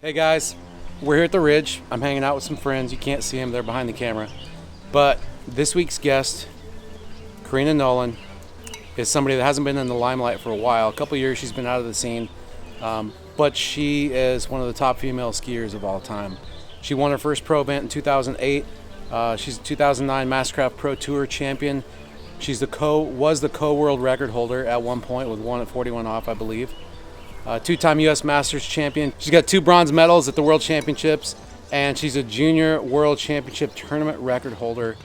Hey guys, we're here at the Ridge. I'm hanging out with some friends. You can't see them, they're behind the camera. But this week's guest, Karina Nowlan, is somebody that hasn't been in the limelight for a while. A couple years she's been out of the scene, but she is one of the top female skiers of all time. She won her first pro event in 2008. She's a 2009 Mastercraft Pro Tour champion. Was the co-world record holder at one point with one at 41 off, I believe. Two-time U.S. Masters champion. She's got 2 bronze medals at the World Championships, and she's a junior World Championship tournament record holder.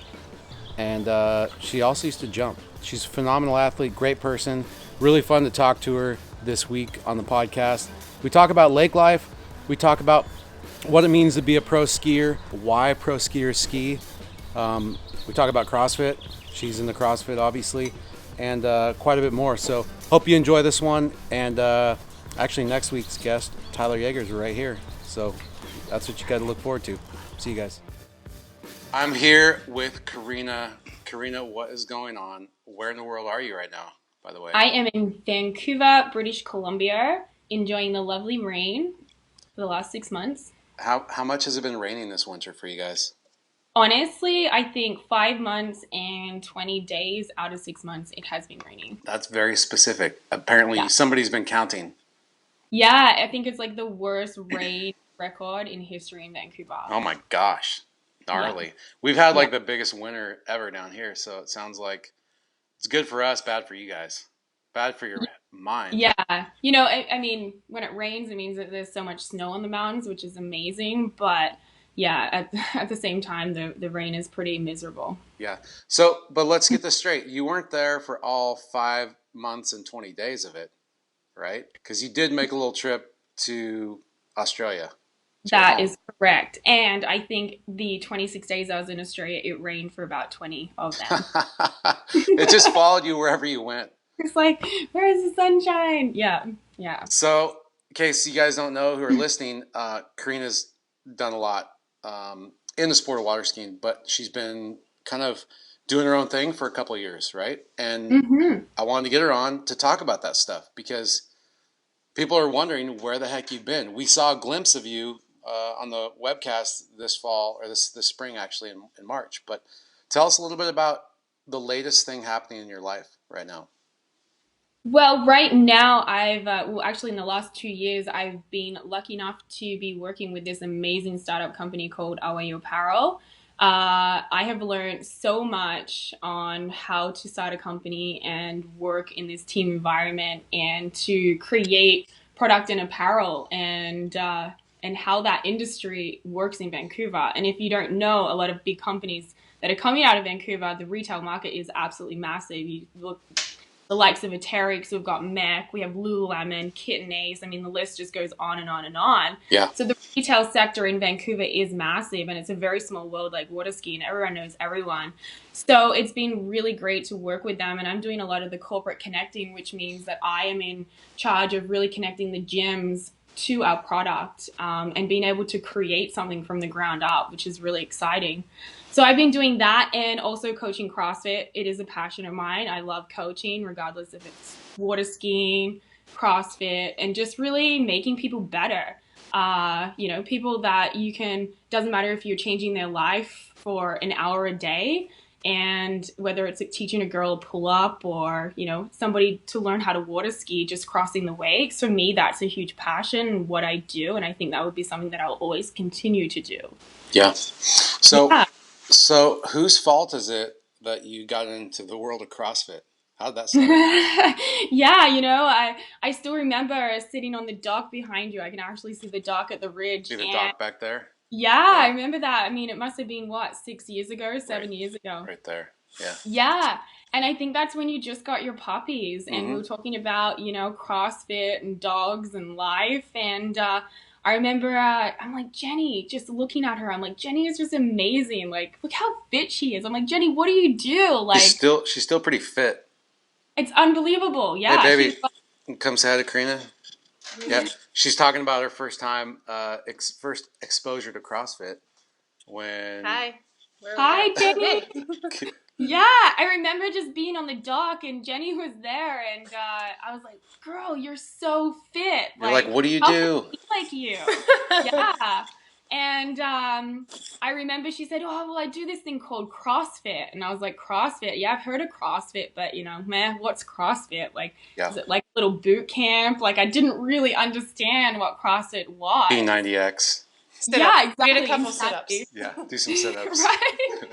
And she also used to jump. She's a phenomenal athlete, great person. Really fun to talk to her this week on the podcast. We talk about lake life. We talk about what it means to be a pro skier, why pro skiers ski. We talk about CrossFit. She's in the CrossFit, obviously, and quite a bit more. So hope you enjoy this one. And actually, next week's guest, Tyler Yeager, is right here. So that's what you got to look forward to. See you guys. I'm here with Karina. Karina, what is going on? Where in the world are you right now, by the way? I am in Vancouver, British Columbia, enjoying the lovely rain for the last 6 months. How much has it been raining this winter for you guys? Honestly, I think 5 months and 20 days out of 6 months, it has been raining. That's very specific. Apparently, Yeah. somebody's been counting. Yeah, I think it's like the worst rain record in history in Vancouver. Oh my gosh. Gnarly. Yeah. We've had Yeah. like the biggest winter ever down here, so it sounds like it's good for us, bad for you guys. Bad for your mind. Yeah. I mean, when it rains, it means that there's so much snow on the mountains, which is amazing. But yeah, at the same time, the rain is pretty miserable. Yeah. So, but let's get this straight. You weren't there for all 5 months and 20 days of it, right? Because you did make a little trip to Australia. To your That home. is correct. And I think the 26 days I was in Australia, it rained for about 20 of them. It just followed you wherever you went. It's like, where is the sunshine? Yeah, yeah. So, in case you guys don't know who are listening, Karina's done a lot in the sport of water skiing, but she's been kind of doing her own thing for a couple of years, right? And hmm I wanted to get her on to talk about that stuff because people are wondering where the heck you've been. We saw a glimpse of you on the webcast this fall, or this spring actually in March. But tell us a little bit about the latest thing happening in your life right now. Well, right now, actually, in the last 2 years, I've been lucky enough to be working with this amazing startup company called Away Apparel. I have learned so much on how to start a company and work in this team environment and to create product and apparel and how that industry works in Vancouver. And if you don't know, a lot of big companies that are coming out of Vancouver, the retail market is absolutely massive. You look the likes of Aterix, we've got Mac, we have Lululemon, Kit Ace. I mean, the list just goes on and on and on. Yeah. So the retail sector in Vancouver is massive, and it's a very small world like water skiing. Everyone knows everyone. So it's been really great to work with them, and I'm doing a lot of the corporate connecting, which means that I am in charge of really connecting the gyms to our product and being able to create something from the ground up, which is really exciting. So I've been doing that and also coaching CrossFit. It is a passion of mine. I love coaching, regardless if it's water skiing, CrossFit, and just really making people better. People that doesn't matter if you're changing their life for an hour a day, and whether it's teaching a girl to pull up or, somebody to learn how to water ski, just crossing the wakes. For me, that's a huge passion in what I do. And I think that would be something that I'll always continue to do. Yeah. So, Yeah. so whose fault is it that you got into the world of CrossFit? How did that start? Yeah, I still remember sitting on the dock behind you. I can actually see the dock at the ridge. See the And dock back there? yeah, I Yeah. remember that. I mean, it must have been what, 6 years ago, Right. 7 years ago. Right there. Yeah. Yeah. And I think that's when you just got your puppies. And we Mm-hmm. were talking about, CrossFit and dogs and life. And I remember I'm like, Jenny, just looking at her, I'm like, Jenny is just amazing. Like, look how fit she is. I'm like, Jenny, what do you do? Like, She's still pretty fit. it's unbelievable. Hey, Yeah. baby, come say hi to Karina. Yeah, she's talking about her first time, first exposure to CrossFit when Hi. Where are we Hi, at? Jenny. Hey. Yeah, I remember just being on the dock and Jenny was there, and I was like, "Girl, you're so fit! You're like, Like, what do you how can do? I be like you?" Yeah, and I remember she said, "Oh, well, I do this thing called CrossFit," and I was like, "CrossFit? Yeah, I've heard of CrossFit, but man, what's CrossFit? Like, Yeah. is it like a little boot camp? Like, I didn't really understand what CrossFit was." P90X. Sit-ups. Yeah, We did a exactly, couple sit-ups. exactly. Yeah. Do some sit-ups. Right?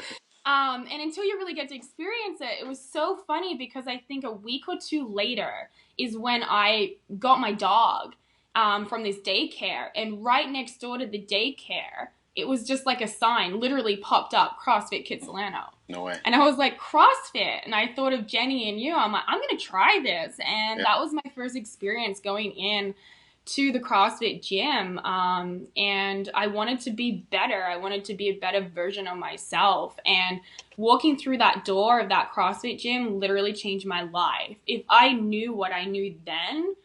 And until you really get to experience it, it was so funny because I think a week or two later is when I got my dog from this daycare. And right next door to the daycare, it was just like a sign literally popped up, CrossFit Kitsilano. No way. And I was like, CrossFit. And I thought of Jenny and you. I'm like, I'm going to try this. And Yeah. that was my first experience going in to the CrossFit gym. And I wanted to be better. I wanted to be a better version of myself. And walking through that door of that CrossFit gym literally changed my life. If I knew what I knew then,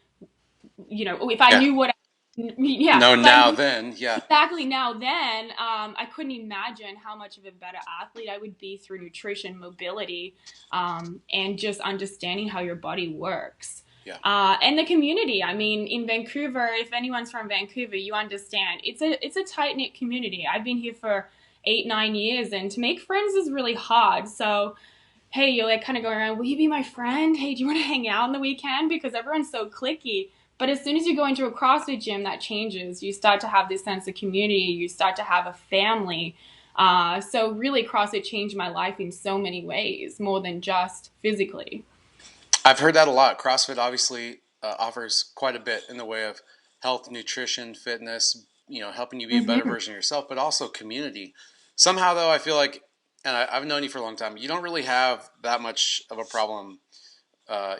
if I Yeah. knew what yeah, No, if I now knew then, yeah. exactly now then, I couldn't imagine how much of a better athlete I would be through nutrition, mobility, and just understanding how your body works. Yeah. And the community. I mean, in Vancouver, if anyone's from Vancouver, you understand it's a tight knit community. I've been here for 8-9 years, and to make friends is really hard. So, hey, you're like kind of going around, will you be my friend? Hey, do you want to hang out on the weekend? Because everyone's so cliquey. But as soon as you go into a CrossFit gym, that changes. You start to have this sense of community. You start to have a family. So really, CrossFit changed my life in so many ways, more than just physically. I've heard that a lot. CrossFit obviously offers quite a bit in the way of health, nutrition, fitness, helping you be a better version of yourself, but also community. Somehow, though, I feel like, and I've known you for a long time, you don't really have that much of a problem.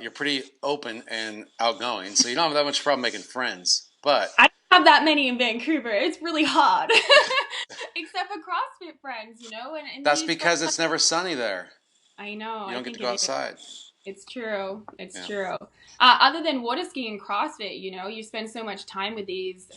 You're pretty open and outgoing, so you don't have that much problem making friends. But I don't have that many in Vancouver. It's really hard. Except for CrossFit friends, and that's because it's never sunny there. I know. You don't I get think to go outside. It's true. It's Yeah. true. Other than water skiing and CrossFit, you spend so much time with these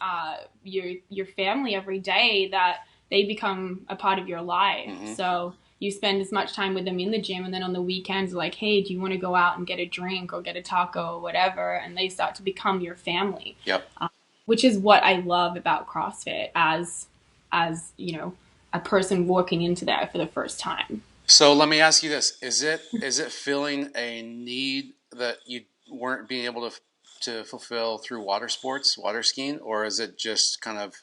your family every day that they become a part of your life. Mhm. So you spend as much time with them in the gym, and then on the weekends, like, hey, do you want to go out and get a drink or get a taco or whatever? And they start to become your family. Yep. Which is what I love about CrossFit as a person walking into that for the first time. So let me ask you this: Is it filling a need that you weren't being able to fulfill through water sports, water skiing, or is it just kind of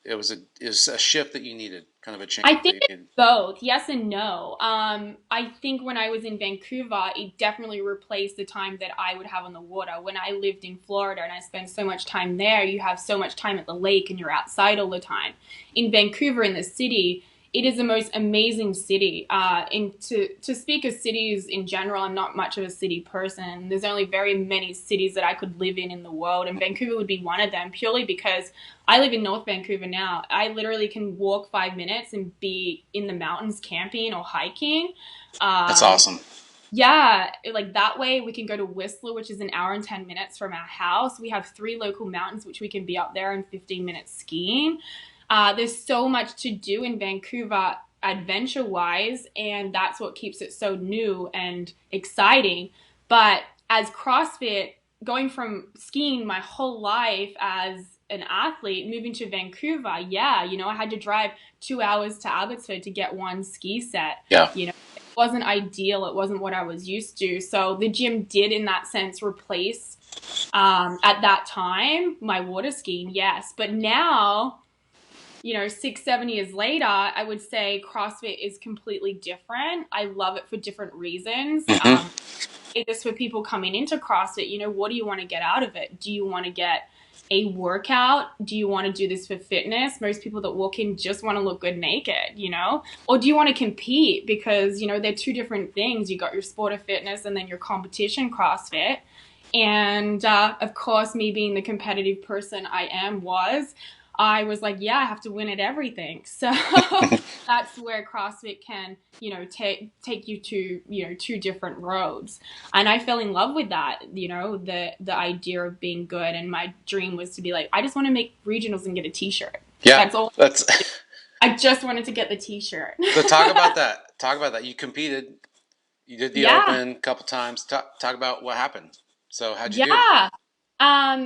it was a shift that you needed, kind of a change I that think you it's needed? both, yes and no. I think when I was in Vancouver, it definitely replaced the time that I would have on the water. When I lived in Florida and I spent so much time there, you have so much time at the lake and you're outside all the time. In Vancouver, in the city, it is the most amazing city. And to speak of cities in general, I'm not much of a city person. There's only very many cities that I could live in the world, and Vancouver would be one of them, purely because I live in North Vancouver now. I literally can walk 5 minutes and be in the mountains camping or hiking. That's awesome. Yeah, like that way we can go to Whistler, which is an hour and 10 minutes from our house. We have 3 local mountains, which we can be up there in 15 minutes skiing. There's so much to do in Vancouver adventure-wise, and that's what keeps it so new and exciting. But as CrossFit, going from skiing my whole life as an athlete, moving to Vancouver, I had to drive 2 hours to Abbotsford to get one ski set. Yeah. It wasn't ideal. It wasn't what I was used to. So the gym did, in that sense, replace, at that time, my water skiing, yes. But now, 6-7 years later, I would say CrossFit is completely different. I love it for different reasons. It is for people coming into CrossFit, what do you want to get out of it? Do you want to get a workout? Do you want to do this for fitness? Most people that walk in just want to look good naked, Or do you want to compete? Because, they're two different things. You got your sport of fitness and then your competition CrossFit. And, of course, me being the competitive person I was like, I have to win at everything. So that's where CrossFit can, take you to, 2 different roads. And I fell in love with that, the idea of being good. And my dream was to be like, I just want to make regionals and get a t-shirt. Yeah. That's all. I just wanted to get the t-shirt. So talk about that. Talk about that. You competed. You did the Yeah. open a couple times. Talk about what happened. So how'd you do? Yeah.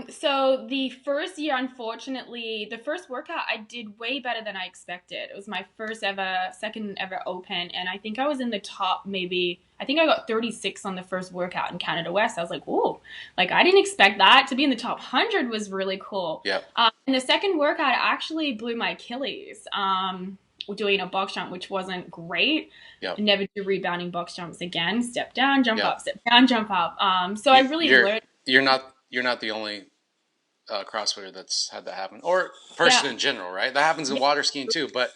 So the first year, unfortunately, the first workout I did way better than I expected. It was my first ever, second ever open, and I think I was in the top maybe, I think I got 36 on the first workout in Canada West. I was like, whoa, like I didn't expect that. To be in the top 100 was really cool. Yep. And the second workout, I actually blew my Achilles. Doing a box jump, which wasn't great. Yep. Never do rebounding box jumps again. Step down, jump Yep. up, step down, jump up. So I really You're learned. you're not the only CrossFitter that's had that happen, or person Yeah, in general, right? That happens in yeah, water skiing too. But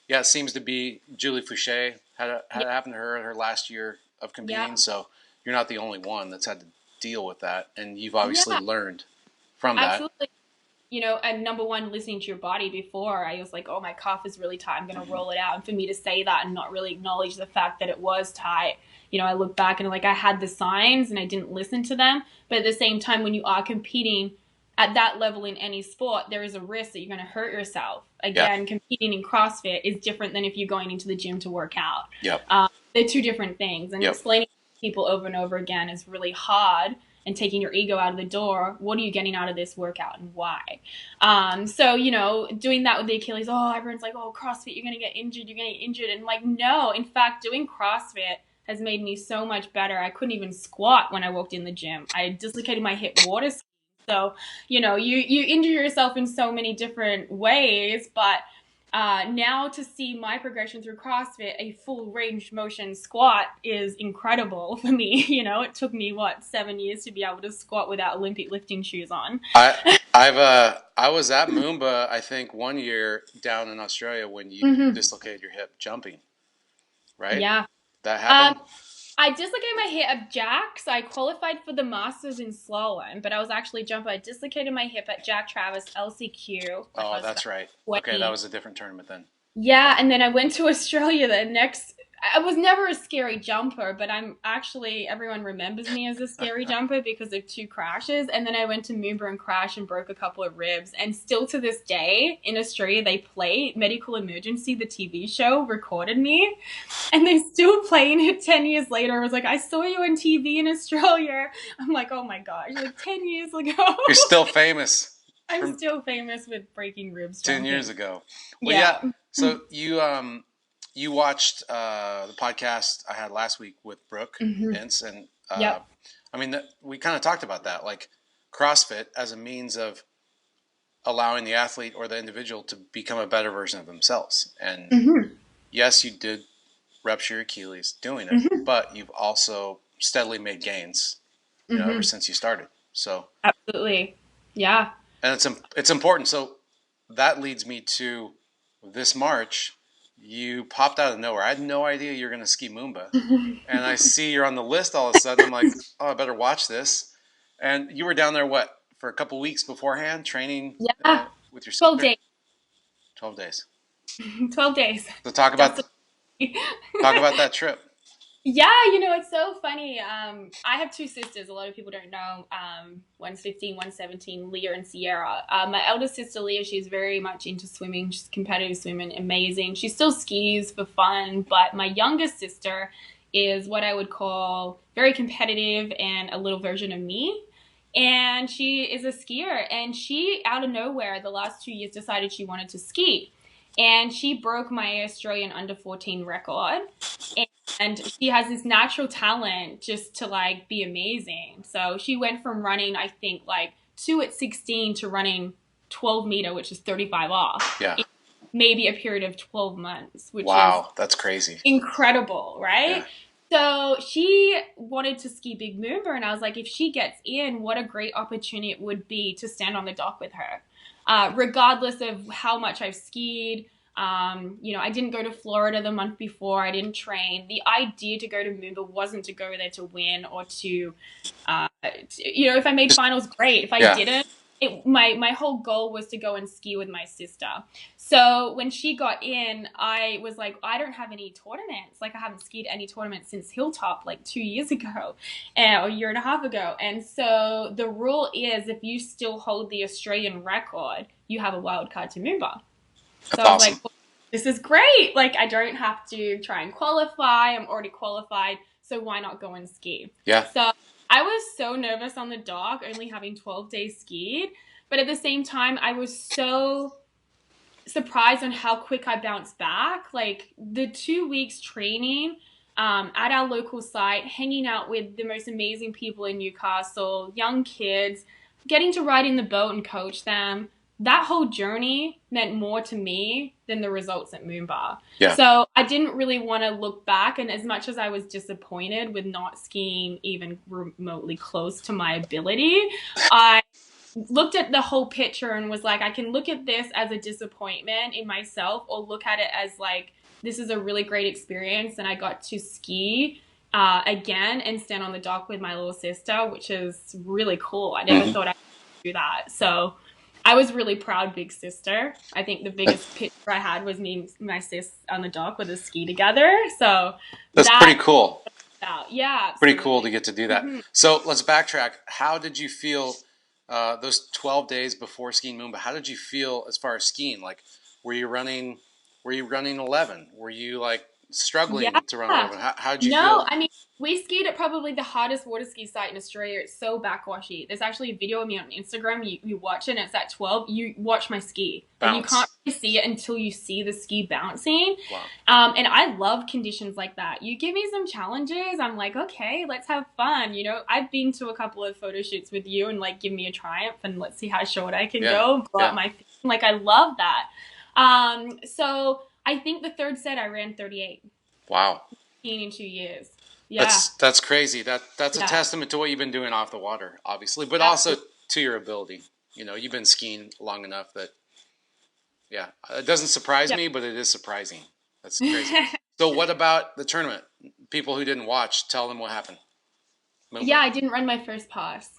yeah, it seems to be Julie Fouché had yeah, it happen to her in her last year of yeah, competing. So you're not the only one that's had to deal with that, and you've yeah, obviously learned from that. absolutely. And number one, listening to your body before, I was like, oh, my calf is really tight. I'm going to roll it out. And for me to say that and not really acknowledge the fact that it was tight, I look back and like I had the signs and I didn't listen to them. But at the same time, when you are competing at that level in any sport, there is a risk that you're going to hurt yourself. Yeah. Again, competing in CrossFit is different than if you're going into the gym to work out. Yep. They're two different things. And Yep. explaining to people over and over again is really hard, and taking your ego out of the door. What are you getting out of this workout and why? So, doing that with the Achilles, oh, everyone's like, oh, CrossFit, you're going to get injured. You're going to get injured. And I'm like, no, in fact, doing CrossFit has made me so much better. I couldn't even squat when I walked in the gym. I dislocated my hip water skiing. So, you injure yourself in so many different ways, but now to see my progression through CrossFit, a full range motion squat is incredible for me. It took me 7 years to be able to squat without Olympic lifting shoes on. I was at Moomba, I think, one year down in Australia when you dislocated your hip jumping, right? Yeah. That happened. I dislocated my hip at Jack, so I qualified for the Masters in slalom, but I was actually jumping. I dislocated my hip at Jack Travis LCQ. Oh, that's right. 20. Okay, that was a different tournament then. Yeah, and then I went to Australia the next. I was never a scary jumper, but I'm actually, everyone remembers me as a scary jumper because of two crashes. And then I went to Moomba and crashed and broke a couple of ribs. And still to this day in Australia, they play Medical Emergency, the TV show, recorded me. And they're still playing it 10 years later. I was like, I saw you on TV in Australia. I'm like, oh my gosh, like 10 years ago. You're still famous. I'm still famous with breaking ribs. 10 years ago. Well, yeah. So you watched the podcast I had last week with Brooke Ince, and I mean, we kind of talked about that, like CrossFit as a means of allowing the athlete or the individual to become a better version of themselves. And yes, you did rupture your Achilles doing it, but you've also steadily made gains, ever since you started. So absolutely, yeah. And it's important. So that leads me to this March. You popped out of nowhere. I had no idea you were going to ski Moomba. And I see you're on the list all of a sudden. I'm like, oh, I better watch this. And you were down there, for a couple weeks beforehand, training with your sister? 12 days. 12 days. 12 days. So talk about that trip. Yeah, it's so funny. I have two sisters. A lot of people don't know. One's 15, one's 17, Leah and Sierra. My eldest sister, Leah, she's very much into swimming. She's competitive swimming, amazing. She still skis for fun, but my youngest sister is what I would call very competitive and a little version of me. And she is a skier, and she, out of nowhere, the last 2 years decided she wanted to ski. And she broke my Australian under 14 record. And she has this natural talent just to be amazing. So she went from running, I think 2 at 16 to running 12 meter, which is 35 off. Yeah. In maybe a period of 12 months, which is that's crazy. Incredible, right? Yeah. So she wanted to ski Big Moomba, and I was like, if she gets in, what a great opportunity it would be to stand on the dock with her. Regardless of how much I've skied, I didn't go to Florida the month before. I didn't train. The idea to go to Moomba wasn't to go there to win or to, if I made finals, great. If I didn't, my whole goal was to go and ski with my sister. So when she got in, I was like, I don't have any tournaments. I haven't skied any tournaments since Hilltop 2 years ago, or a year and a half ago. And so the rule is if you still hold the Australian record, you have a wild card to Moomba. So I was like, well, this is great. Like, I don't have to try and qualify. I'm already qualified. So why not go and ski? Yeah. So I was so nervous on the dock, only having 12 days skied. But at the same time, I was so surprised on how quick I bounced back. Like the 2 weeks training at our local site, hanging out with the most amazing people in Newcastle, young kids, getting to ride in the boat and coach them. That whole journey meant more to me than the results at Moomba. Yeah. So I didn't really want to look back. And as much as I was disappointed with not skiing even remotely close to my ability, I looked at the whole picture and was like, I can look at this as a disappointment in myself, or look at it as like, this is a really great experience, and I got to ski again and stand on the dock with my little sister, which is really cool. I never thought I'd do that. So I was really proud, big sister. I think the biggest picture I had was me and my sis on the dock with a ski together. So That's pretty cool. Yeah, absolutely. Pretty cool to get to do that. So let's backtrack. How did you feel those 12 days before skiing Moomba? How did you feel as far as skiing? Like, were you running 11? Were you like struggling to run 11? How did you feel? No, I mean, we skied at probably the hardest water ski site in Australia. It's so backwashy. There's actually a video of me on Instagram. You watch it, and it's at 12. You watch my ski. And you can't really see it until you see the ski bouncing. Wow. And I love conditions like that. You give me some challenges, I'm like, okay, let's have fun. You know, I've been to a couple of photo shoots with you and like, give me a triumph and let's see how short I can go. Blow out my feet. Like, I love that. So I think the third set I ran 38. Wow. In 2 years. Yeah. That's crazy. That's a testament to what you've been doing off the water, obviously, but also to your ability. You know, you've been skiing long enough that, it doesn't surprise me, but it is surprising. That's crazy. So what about the tournament? People who didn't watch, tell them what happened. Yeah, I didn't run my first pass.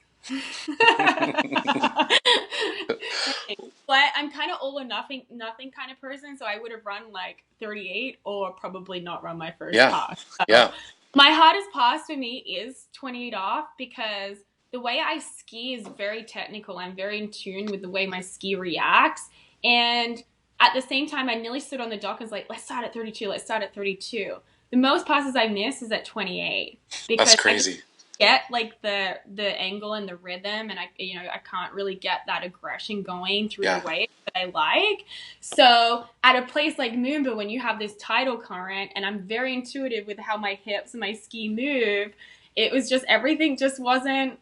But I'm kind of all or nothing kind of person, so I would have run like 38 or probably not run my first pass. So my hardest pass for me is 28 off, because the way I ski is very technical. I'm very in tune with the way my ski reacts, and at the same time, I nearly stood on the dock and was like, let's start at 32, let's start at 32. The most passes I missed is at 28. Because that's crazy. Get like the angle and the rhythm, and I can't really get that aggression going through the wave that I like. So at a place like Moomba, when you have this tidal current, and I'm very intuitive with how my hips and my ski move, it was just, everything just wasn't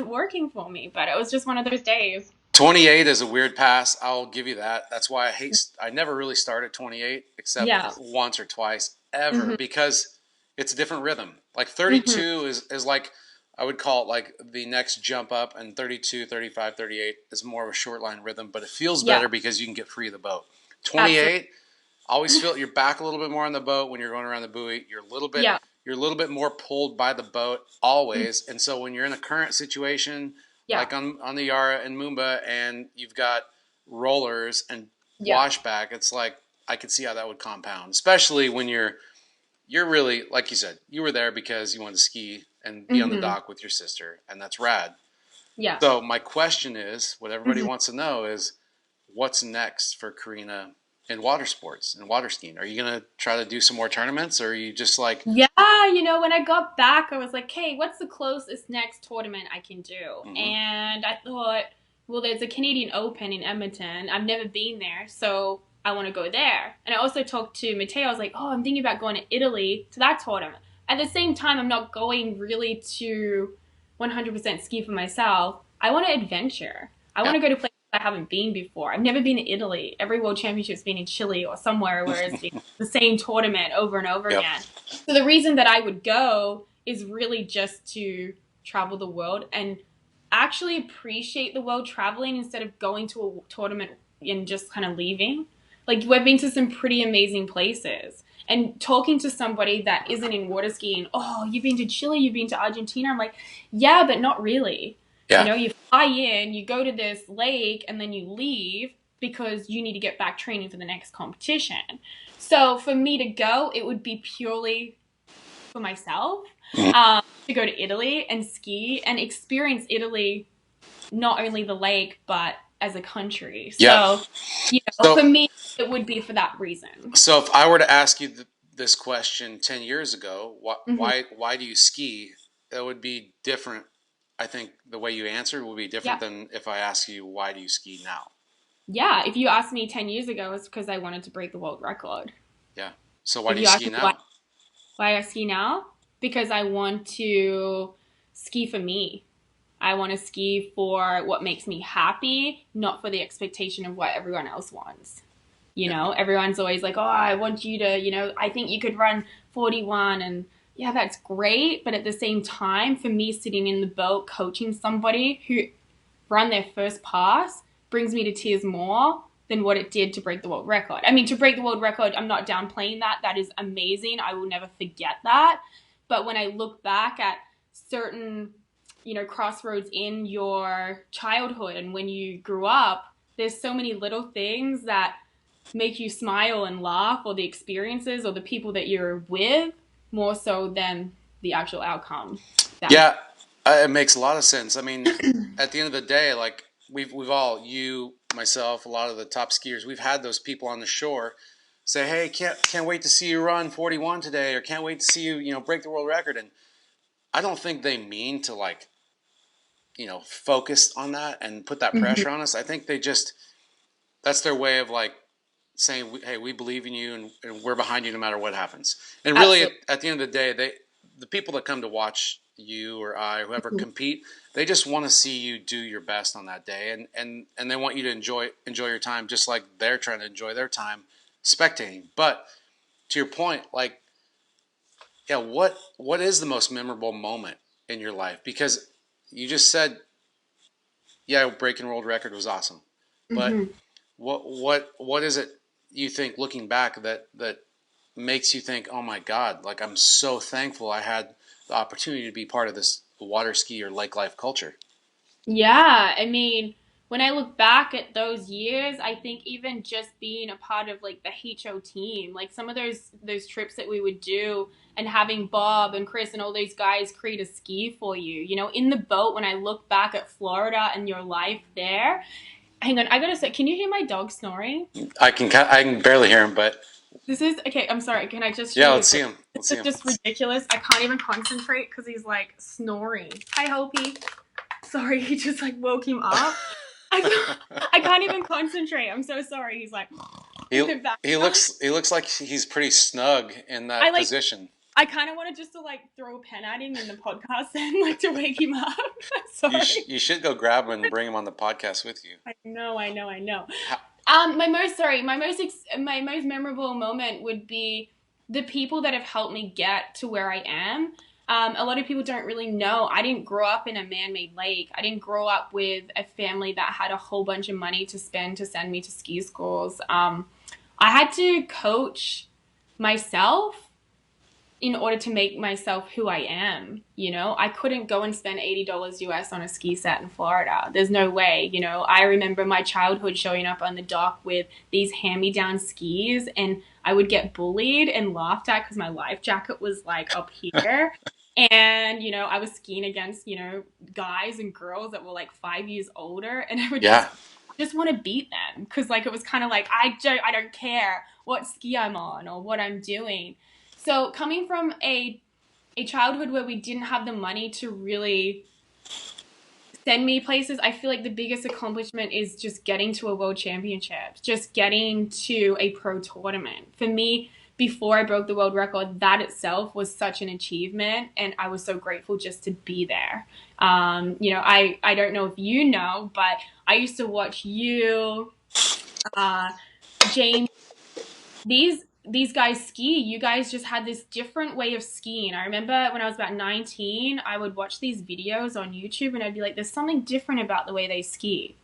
working for me. But it was just one of those days. 28 is a weird pass. I'll give you that. That's why I never really started 28 except once or twice ever, because it's a different rhythm. Like 32 is like, I would call it like the next jump up, and 32, 35, 38 is more of a short line rhythm, but it feels better because you can get free of the boat. 28, always feel your back a little bit more on the boat when you're going around the buoy. You're a little bit more pulled by the boat always. And so when you're in a current situation, like on the Yarra and Moomba, and you've got rollers and washback, it's like, I could see how that would compound, especially when you're really, like you said, you were there because you wanted to ski and be on the dock with your sister, and that's rad. Yeah. So my question is, what everybody wants to know is, what's next for Karina in water sports and water skiing? Are you going to try to do some more tournaments, or are you just like... Yeah, when I got back, I was like, hey, what's the closest next tournament I can do? And I thought, well, there's a Canadian Open in Edmonton. I've never been there, so I want to go there. And I also talked to Matteo. I was like, oh, I'm thinking about going to Italy to that tournament. At the same time, I'm not going really to 100% ski for myself. I want to adventure. I want to go to places I haven't been before. I've never been to Italy. Every World Championship's been in Chile or somewhere where it's been the same tournament over and over again. So the reason that I would go is really just to travel the world and actually appreciate the world traveling instead of going to a tournament and just kind of leaving. Like, we've been to some pretty amazing places. And talking to somebody that isn't in water skiing, oh, you've been to Chile, you've been to Argentina. I'm like, yeah, but not really. Yeah. You fly in, you go to this lake, and then you leave because you need to get back training for the next competition. So for me to go, it would be purely for myself, to go to Italy and ski and experience Italy, not only the lake, but as a country. So, for me, it would be for that reason. So if I were to ask you this question 10 years ago, Hmm. why do you ski? That would be different. I think the way you answered will be different Yeah. than if I ask you, why do you ski now? Yeah. If you asked me 10 years ago, it's because I wanted to break the world record. Yeah. So why If do you you ask ski me now? why I ski now, because I want to ski for me. I want to ski for what makes me happy, not for the expectation of what everyone else wants. You Yeah. know, everyone's always like, oh, I want you to, I think you could run 41. And yeah, that's great. But at the same time, for me, sitting in the boat coaching somebody who run their first pass brings me to tears more than what it did to break the world record. I mean, to break the world record, I'm not downplaying that. That is amazing. I will never forget that. But when I look back at certain, crossroads in your childhood and when you grew up, there's so many little things that make you smile and laugh, or the experiences or the people that you're with, more so than the actual outcome. That Yeah, it makes a lot of sense. I mean, at the end of the day, like we've all, you, myself, a lot of the top skiers, we've had those people on the shore say, "Hey, can't wait to see you run 41 today," or "Can't wait to see you, break the world record." And I don't think they mean to like, focus on that and put that Mhm. pressure on us. I think they just, that's their way of like saying, "Hey, we believe in you, and we're behind you no matter what happens." And really, Absolutely. at the end of the day, the people that come to watch you or I, or whoever compete, they just want to see you do your best on that day, and they want you to enjoy your time, just like they're trying to enjoy their time spectating. But to your point, like, yeah, what is the most memorable moment in your life? Because you just said, yeah, breaking world record was awesome, but Hmm. what is it you think looking back that makes you think, oh my God, like I'm so thankful I had the opportunity to be part of this water ski or lake life culture? Yeah, I mean, when I look back at those years, I think even just being a part of like the HO team, like some of those trips that we would do and having Bob and Chris and all these guys create a ski for you, in the boat when I look back at Florida and your life there. Hang on, I gotta say, can you hear my dog snoring? I can barely hear him, but This is okay. I'm sorry. Can I just show yeah, you a let's see picture? him. Let's see This him. is just ridiculous. I can't even concentrate because he's like snoring. Hi, Hopi. Sorry, he just like woke him up. I can't even concentrate. I'm so sorry. He's like in he the he background. looks like he's pretty snug in I that like. position. I kind of wanted just to like throw a pen at him in the podcast and like to wake him up. Sorry. You should go grab him and bring him on the podcast with you. I know. I know. I know. How, My most memorable moment would be the people that have helped me get to where I am. A lot of people don't really know. I didn't grow up in a man-made lake. I didn't grow up with a family that had a whole bunch of money to spend to send me to ski schools. I had to coach myself in order to make myself who I am. I couldn't go and spend $80 US on a ski set in Florida. There's no way. I remember my childhood showing up on the dock with these hand-me-down skis, and I would get bullied and laughed at because my life jacket was like up here. And, I was skiing against, guys and girls that were like 5 years older, and I would yeah, just want to beat them because like it was kind of like I don't care what ski I'm on or what I'm doing. So coming from a childhood where we didn't have the money to really send me places, I feel like the biggest accomplishment is just getting to a world championship, just getting to a pro tournament. For me, before I broke the world record, that itself was such an achievement, and I was so grateful just to be there. I don't know if you know, but I used to watch you, uh, James, these guys ski. You guys just had this different way of skiing. I remember when I was about 19, I would watch these videos on YouTube and I'd be like, there's something different about the way they ski.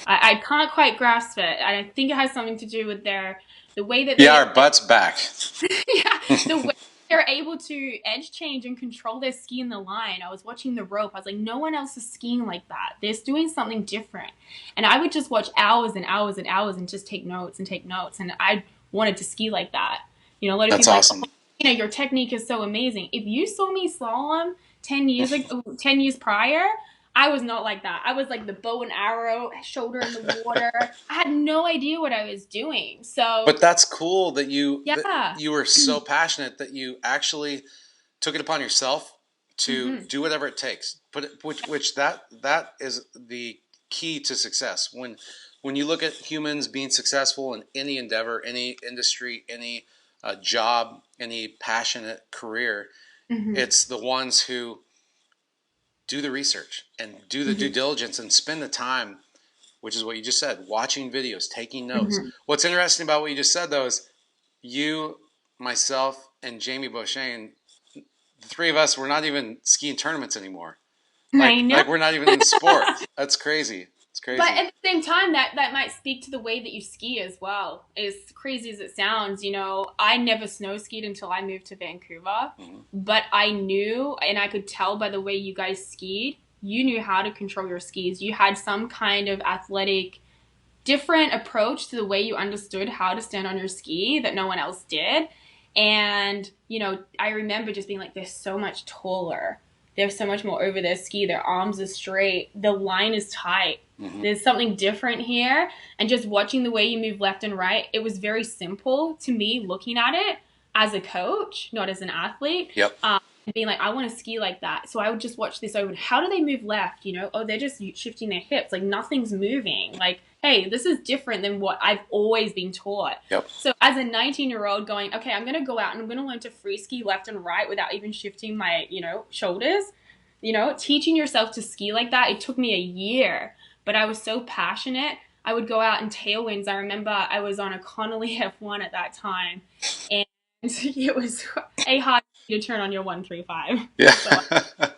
I can't quite grasp it. And I think it has something to do with the way that yeah, they our butts back. yeah, the way they're able to edge change and control their ski in the line. I was watching the rope. I was like, no one else is skiing like that. They're doing something different. And I would just watch hours and hours and hours and just take notes and take notes. And I wanted to ski like that. A lot of That's people are like, awesome. oh, your technique is so amazing. If you saw me slalom 10 years prior, I was not like that. I was like the bow and arrow, shoulder in the water. I had no idea what I was doing. So But that's cool that yeah. you were so passionate that you actually took it upon yourself to Hmm. do whatever it takes. Which that is the key to success. When you look at humans being successful in any endeavor, any industry, any job, any passionate career, Hmm. it's the ones who do the research and do the due Hmm. diligence and spend the time, which is what you just said, watching videos, taking notes. Hmm. What's interesting about what you just said, though, is you, myself, and Jamie Beauchesne, the three of us, we're not even skiing tournaments anymore. I know. Like we're not even in the sport. That's crazy. It's But crazy. at the same time, that might speak to the way that you ski as well. As crazy as it sounds, I never snow skied until I moved to Vancouver. Mm-hmm. But I knew, and I could tell by the way you guys skied, you knew how to control your skis. You had some kind of athletic, different approach to the way you understood how to stand on your ski that no one else did. And, I remember just being like, they're so much taller. They're so much more over their ski. Their arms are straight. The line is tight. Mm-hmm. There's something different here. And just watching the way you move left and right, it was very simple to me looking at it as a coach, not as an athlete. Yep. And being like, I want to ski like that. So I would just watch this over. How do they move left? Oh, they're just shifting their hips. Like nothing's moving. Like, hey, this is different than what I've always been taught. Yep. So as a 19-year-old going, okay, I'm going to go out and I'm going to learn to free ski left and right without even shifting my, shoulders. Teaching yourself to ski like that, it took me a year, but I was so passionate. I would go out in tailwinds. I remember I was on a Connolly F1 at that time, and it was a hard to turn on your 135. Yeah. So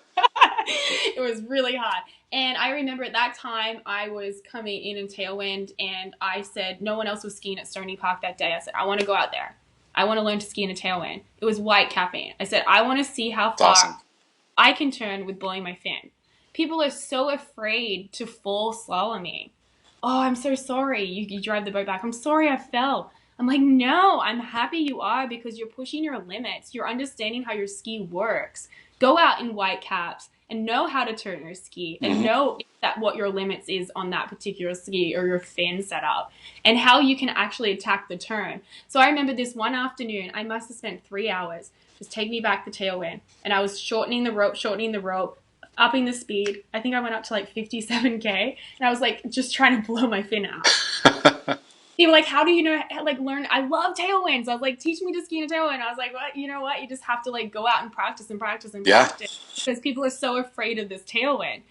it was really hard. And I remember at that time I was coming in tailwind, and I said, no one else was skiing at Stony Park that day. I said, I want to go out there. I want to learn to ski in a tailwind. It was white capping. I said, I want to see how far Awesome. I can turn with blowing my fin. People are so afraid to fall slaloming. Oh, I'm so sorry. You drive the boat back. I'm sorry I fell. I'm like, no, I'm happy you are because you're pushing your limits. You're understanding how your ski works. Go out in white caps and know how to turn your ski and know that what your limits is on that particular ski or your fin setup and how you can actually attack the turn. So I remember this one afternoon, I must have spent 3 hours just take me back the tailwind. And I was shortening the rope, upping the speed. I think I went up to like 57K. And I was like, just trying to blow my fin out. People were like, how do you know, like learn? I love tailwinds. I was like, teach me to ski in a tailwind. I was like, what? You know what? You just have to like go out and practice and practice and practice. Because people are so afraid of this tailwind.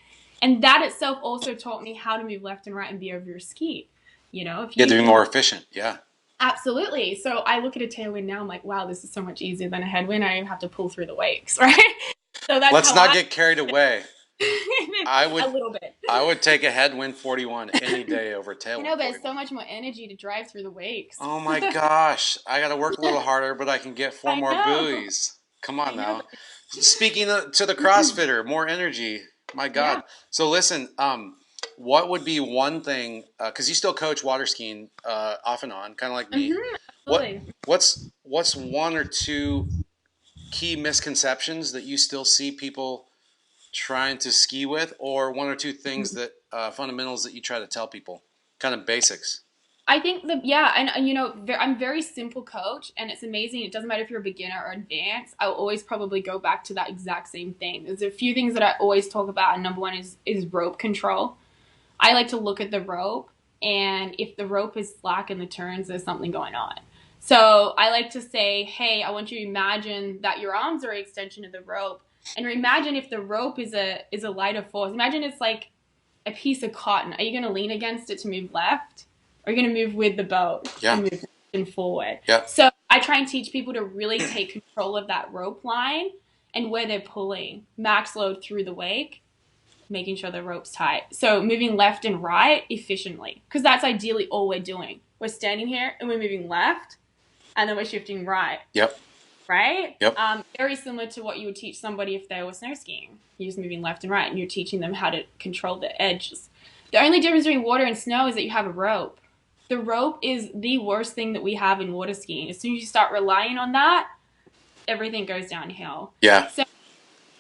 And that itself also taught me how to move left and right and be over your ski. If you to be more efficient. Yeah. Absolutely. So I look at a tailwind now, I'm like, wow, this is so much easier than a headwind. I don't even have to pull through the wakes, right? So that's Let's how not get carried away. a little bit. I would take a headwind 41 any day over tailwind. But 41. it's so much more energy to drive through the wakes. Oh my gosh. I got to work a little harder, but I can get 4 more buoys. Come on now. Speaking to the CrossFitter, more energy. My God. Yeah. So listen, what would be one thing, because you still coach water skiing off and on, kind of like me. What's one or two key misconceptions that you still see people trying to ski with, or one or two things that fundamentals that you try to tell people, kind of basics? I think I'm very simple coach, and it's amazing. It doesn't matter if you're a beginner or advanced. I'll always probably go back to that exact same thing. There's a few things that I always talk about, and number one is rope control. I like to look at the rope, and if the rope is slack in the turns, there's something going on. So I like to say, hey, I want you to imagine that your arms are an extension of the rope, and imagine if the rope is a lighter force. Imagine it's like a piece of cotton. Are you going to lean against it to move left? Or are you going to move with the boat and move and forward? Yeah. So I try and teach people to really take control of that rope line and where they're pulling. Max load through the wake, making sure the rope's tight. So moving left and right efficiently, because that's ideally all we're doing. We're standing here and we're moving left, and then we're shifting right. Yep. Right? Yep. Very similar to what you would teach somebody if they were snow skiing. You're just moving left and right, and you're teaching them how to control the edges. The only difference between water and snow is that you have a rope. The rope is the worst thing that we have in water skiing. As soon as you start relying on that, everything goes downhill. Yeah. So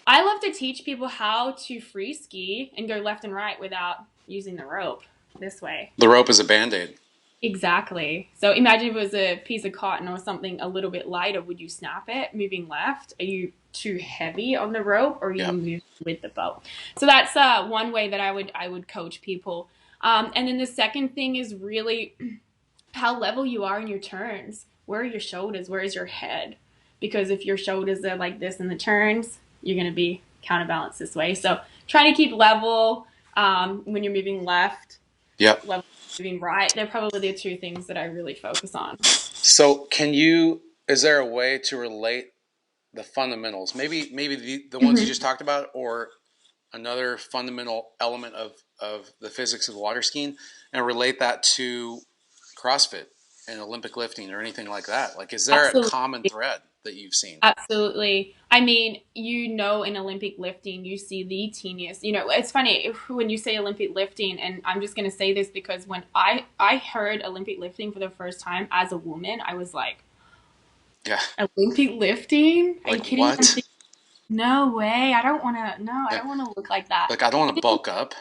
I love to teach people how to free ski and go left and right without using the rope this way. The rope is a band-aid. Exactly. So imagine if it was a piece of cotton or something a little bit lighter. Would you snap it moving left? Are you too heavy on the rope, or are you Yeah. moving with the boat? So that's one way that I would coach people. And then the second thing is really how level you are in your turns. Where are your shoulders? Where is your head? Because if your shoulders are like this in the turns, you're going to be counterbalanced this way. So trying to keep level when you're moving left, Yep. level moving right. They're probably the two things that I really focus on. So is there a way to relate the fundamentals? Maybe the ones you Mm-hmm. just talked about, or another fundamental element of the physics of water skiing, and relate that to CrossFit and Olympic lifting or anything like that? Like, is there a Absolutely. common thread that you've seen? Absolutely. I mean, in Olympic lifting, you see the teeniest. It's funny when you say Olympic lifting, and I'm just going to say this because when I heard Olympic lifting for the first time as a woman, I was like, Yeah. Olympic lifting? Are you Like kidding? what? No way. I don't want to. No, I Yeah. don't want to look like that. Like I don't want to bulk up.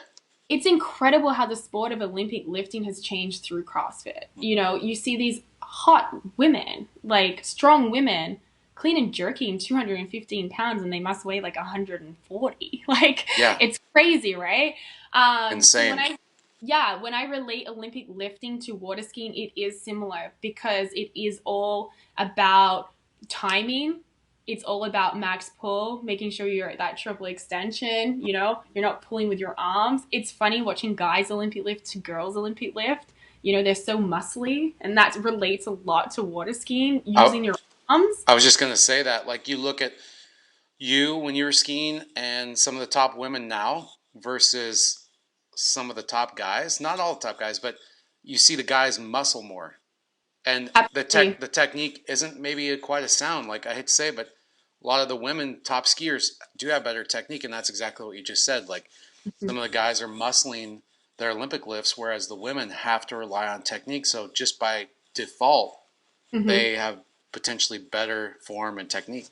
It's incredible how the sport of Olympic lifting has changed through CrossFit. You see these hot women, like strong women, clean and jerking 215 pounds, and they must weigh like 140. Like, Yeah. it's crazy, right? So Insane. when I relate Olympic lifting to water skiing, it is similar because it is all about timing. It's all about max pull, making sure you're at that triple extension. You're not pulling with your arms. It's funny watching guys Olympic lift to girls Olympic lift. They're so muscly, and that relates a lot to water skiing I, using your arms. I was just gonna say that. Like you look at you when you were skiing and some of the top women now versus some of the top guys. Not all the top guys, but you see the guys muscle more. And Absolutely. the technique isn't maybe quite as sound. Like I hate to say, but a lot of the women top skiers do have better technique, and that's exactly what you just said. Like some of the guys are muscling their Olympic lifts, whereas the women have to rely on technique. So just by default, Mm-hmm. they have potentially better form and technique.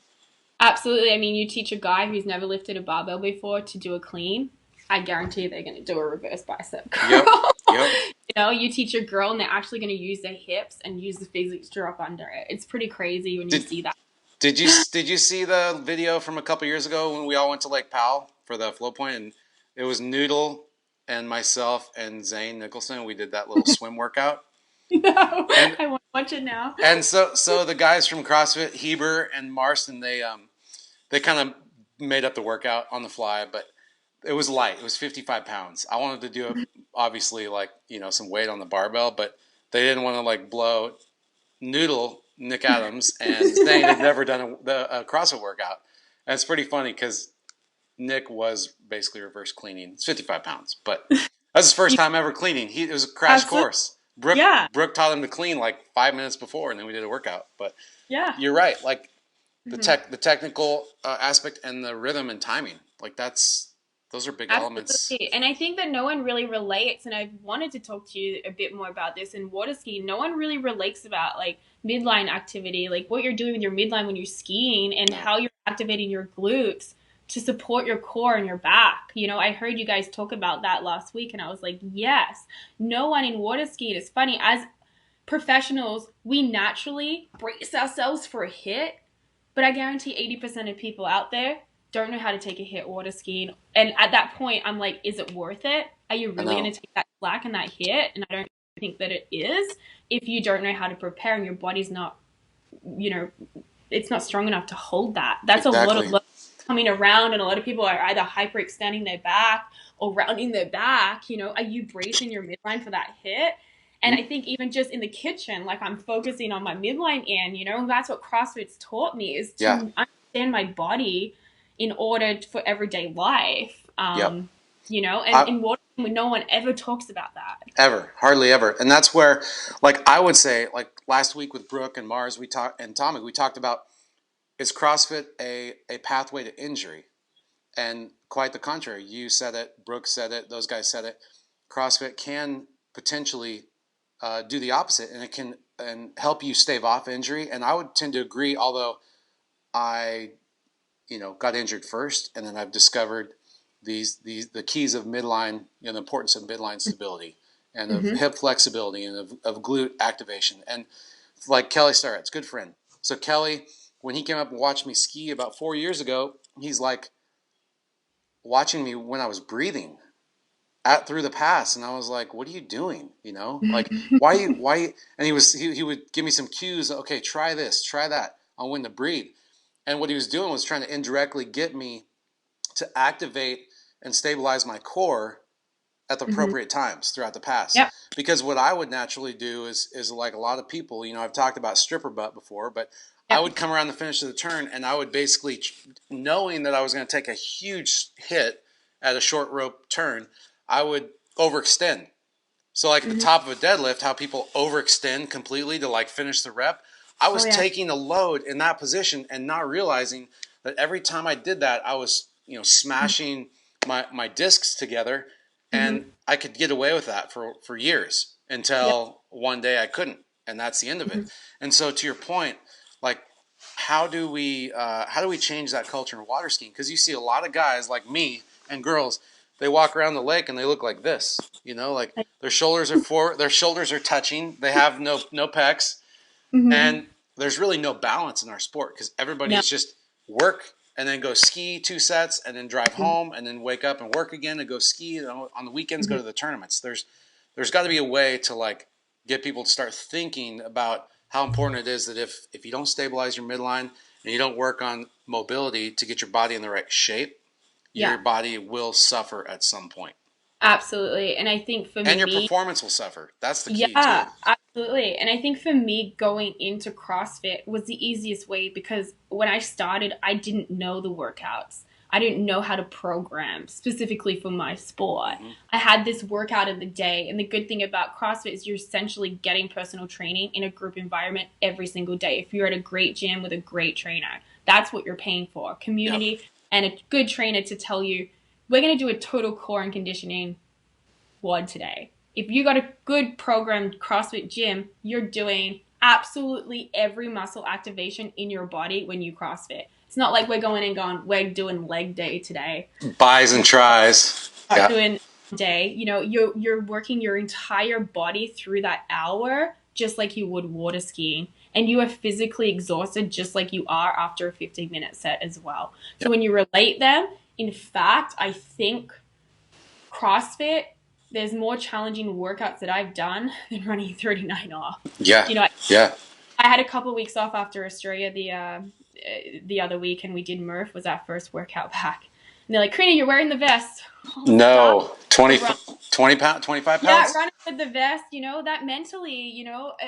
Absolutely. I mean, you teach a guy who's never lifted a barbell before to do a clean, I guarantee they're going to do a reverse bicep Yep. curl. Yep. You teach a girl and they're actually going to use their hips and use the physics to drop under it. It's pretty crazy when you Did see that. did you see the video from a couple years ago when we all went to Lake Powell for the FlowPoint, and it was Noodle and myself and Zane Nicholson. We did that little swim workout. No, And I want to watch it now. so the guys from CrossFit, Heber and Marston, they kind of made up the workout on the fly, but it was light. It was 55 pounds. I wanted to do it, obviously, like some weight on the barbell, but they didn't want to like blow Noodle, Nick Adams, and Zane had never done a CrossFit workout. And it's pretty funny because Nick was basically reverse cleaning. It's 55 pounds, but that's his first You- time ever cleaning. It was a crash Absolutely. course. Brooke Yeah. Brooke taught him to clean like 5 minutes before, and then we did a workout. But Yeah. you're right, like Mhm. the technical aspect and the rhythm and timing, like those are big elements. Absolutely. And I think that no one really relates, and I've wanted to talk to you a bit more about this in water skiing. No one really relates about like midline activity, like what you're doing with your midline when you're skiing and No, how you're activating your glutes to support your core and your back. I heard you guys talk about that last week, and I was like, yes, no one in water skiing is funny. As professionals, we naturally brace ourselves for a hit, but I guarantee 80% of people out there don't know how to take a hit water skiing. And at that point, I'm like, is it worth it? Are you I really going know to take that slack and that hit? And I don't think that it is if you don't know how to prepare and your body's not, you know, it's not strong enough to hold that. That's a lot of exactly. load coming around, and a lot of people are either hyperextending their back or rounding their back. Are you bracing your midline for that hit? And I think even just in the kitchen, like I'm focusing on my midline and that's what CrossFit's taught me is Yeah. to understand my body in order for everyday life. Yep. And I, in water, no one ever talks about that. ever, hardly ever, and that's where, like, I would say, like last week with Brooke and Mars, we talked, and Tommy, we talked about, is CrossFit a pathway to injury? And quite the contrary. You said it, Brooke said it, those guys said it. CrossFit can potentially do the opposite, and it can and help you stave off injury. And I would tend to agree, although I got injured first, and then I've discovered the keys of midline, the importance of midline stability and of Mm-hmm. hip flexibility and of glute activation. And like Kelly Starrett's good friend. So Kelly, when he came up and watched me ski about 4 years ago, he's like watching me when I was breathing out through the pass, and I was like, "What are you doing? Like why?" And he would give me some cues. Okay, try this, try that on when to breathe. And what he was doing was trying to indirectly get me to activate and stabilize my core at the Mm-hmm. appropriate times throughout the pass. Yep. Because what I would naturally do is like a lot of people, I've talked about stripper butt before, but I Yep. would come around the finish of the turn and I would basically, knowing that I was going to take a huge hit at a short rope turn, I would overextend. So like at the Mm-hmm. top of a deadlift, how people overextend completely to like finish the rep, I Oh was yeah. taking a load in that position and not realizing that every time I did that, I was, smashing my discs together, Mm-hmm. and I could get away with that for years Yep. until one day I couldn't, and that's the end of it. Mm-hmm. And so to your point, like how do we change that culture in water skiing? Because you see a lot of guys like me and girls, they walk around the lake and they look like this, like their shoulders are touching. They have no pecs, Mm-hmm. and there's really no balance in our sport because No. everybody's just work and then go ski 2 sets and then drive Mm-hmm. home and then wake up and work again and go ski, and on the weekends go Mm-hmm. to the tournaments. There's got to be a way to like get people to start thinking about how important it is that if you don't stabilize your midline and you don't work on mobility to get your body in the right shape, Yeah. your body will suffer at some point, Absolutely. And I think for and your me, performance will suffer. That's the key too. yeah, absolutely. And I think for me, going into CrossFit was the easiest way because when I started, I didn't know the workouts. I didn't know how to program specifically for my sport. Mm-hmm. I had this workout of the day. And the good thing about CrossFit is you're essentially getting personal training in a group environment every single day. If you're at a great gym with a great trainer, that's what you're paying for, Yep. community and a good trainer to tell you, we're going to do a total core and conditioning WOD today. If you got a good programmed CrossFit gym, you're doing absolutely every muscle activation in your body when you CrossFit. It's not like we're going and going, we're doing leg day today. Buys and tries. Start Yeah. doing day. You're working your entire body through that hour just like you would water skiing. And you are physically exhausted just like you are after a 15-minute set as well. So Yep. when you relate them, in fact, I think CrossFit, there's more challenging workouts that I've done than running 39 off. Yeah. You know, Yeah. I had a couple of weeks off after Australia the other week, and we did Murph was our first workout back. And they're like, Karina, you're wearing the vest. Oh, stop. No, 20, Run. 20 pounds, 25 Yeah, pounds. running with the vest, that mentally,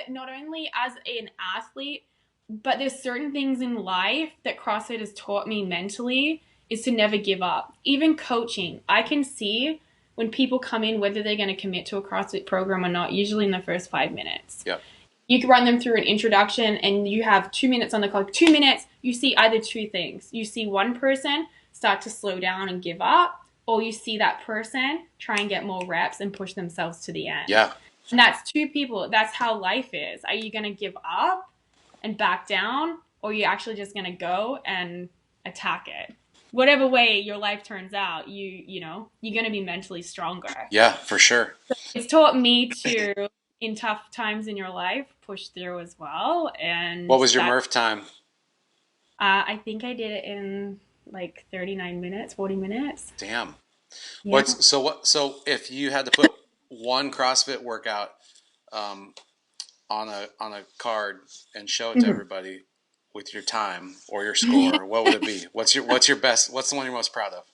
not only as an athlete, but there's certain things in life that CrossFit has taught me mentally is to never give up. Even coaching, I can see when people come in whether they're going to commit to a CrossFit program or not, usually in the first 5 minutes. Yep. You can run them through an introduction and you have 2 minutes on the clock. 2 minutes, you see either two things. You see one person start to slow down and give up, or you see that person try and get more reps and push themselves to the end. Yeah. And that's two people. That's how life is. Are you going to give up and back down, or are you actually just going to go and attack it? Whatever way your life turns out, you're going to be mentally stronger. Yeah, for sure. It's taught me to, in tough times in your life, push through as well. And What was your Murph time? I think I did it in like 39 minutes, 40 minutes. Damn. Yeah. So if you had to put one CrossFit workout on a card and show it to everybody with your time or your score, what would it be? What's your best? What's the one you're most proud of?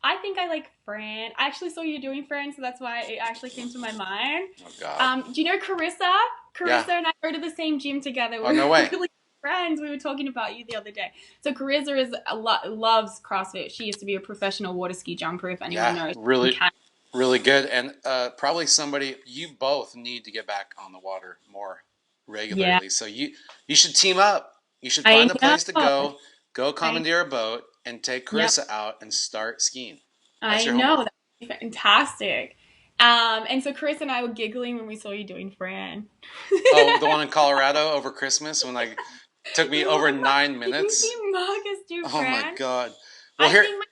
I think I like Fran. I actually saw you doing Fran, so that's why it actually came to my mind. Oh God. Do you know Carissa? Carissa Yeah. and I go to the same gym together. Oh, no way. We're really friends. We were talking about you the other day. So Carissa loves CrossFit. She used to be a professional water ski jumper, if anyone knows. Really good, and probably somebody you both need to get back on the water more regularly. Yeah, So you should team up. You should I find a place to know. go I commandeer a boat, and take Yep. Carissa out and start skiing. That's I your know. homework. That's fantastic. And so Chris and I were giggling when we saw you doing Fran. Oh, the one in Colorado over Christmas when Took me You over watch, 9 minutes. you see Marcus do Oh my Fran? God. Well, I here, think my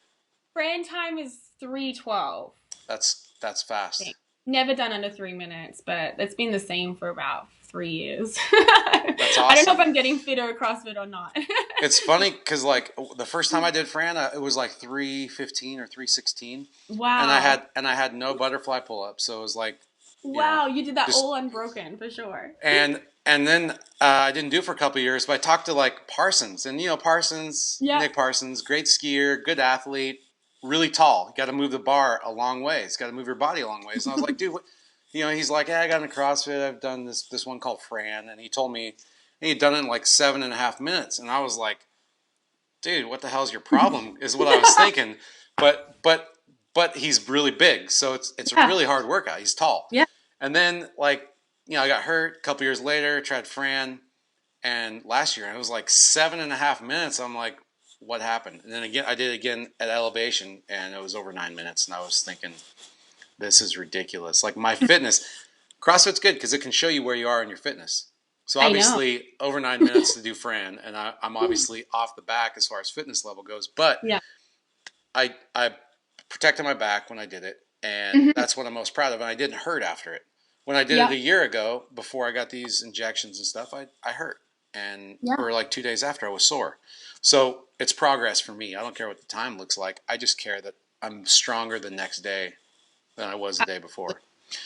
Fran time is 3:12. that's fast. Never done under 3 minutes, but it's been the same for about 3 years. That's I don't know if awesome. I'm getting fitter at CrossFit or not. It's funny because like the first time I did Fran, it was like 3:15 or 3:16, and Wow. I had no butterfly pull up, so it was like, you know, Wow, you did that just all unbroken for sure. and then I didn't do it for a couple of years, but I talked to like Parsons, and Yeah. Nick Parsons, great skier, good athlete, really tall. You got to move the bar a long ways. Got to move your body a long ways. And I was like, dude, what? He's like, yeah, I got into CrossFit. I've done this one called Fran, and he told me he'd done it in like 7.5 minutes, and I was like, dude, what the hell's your problem? Is what I was thinking. But but but he's really big, so it's a Yeah. really hard workout. He's tall, Yeah. and then like I got hurt a couple years later. Tried Fran, and last year it was like 7.5 minutes. I'm like, what happened? And then again, I did it again at elevation, and it was over 9 minutes. And I was thinking, this is ridiculous. Like my fitness, CrossFit's good because it can show you where you are in your fitness. So I know. obviously, over 9 minutes to do Fran, and I'm obviously off the back as far as fitness level goes. But Yeah. I protected my back when I did it, and Hmm. that's what I'm most proud of. And I didn't hurt after it. When I did it Yeah. a year ago, before I got these injections and stuff, I hurt, and Yeah. for like 2 days after, I was sore. So it's progress for me. I don't care what the time looks like. I just care that I'm stronger the next day than I was the day before.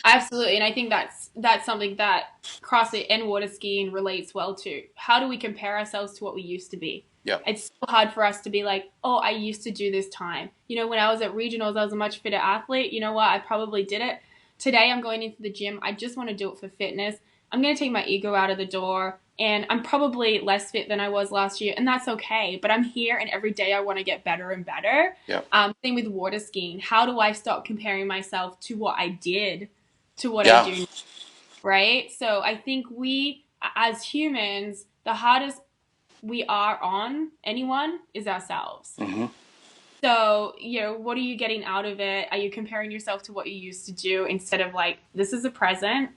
Absolutely, and I think that's something that CrossFit and water skiing relates well to. How do we compare ourselves to what we used to be? Yep. It's so hard for us to be like, oh, I used to do this time. When I was at regionals, I was a much fitter athlete. You know what? I probably did it. Today, I'm going into the gym. I just want to do it for fitness. I'm going to take my ego out of the door, and I'm probably less fit than I was last year, and that's okay. But I'm here, and every day I want to get better and better. Yep. Same with water skiing. How do I stop comparing myself to what I did to what I Yeah. do, right? So I think we, as humans, the hardest we are on anyone is ourselves. Mm-hmm. So, what are you getting out of it? Are you comparing yourself to what you used to do instead of like, this is a present?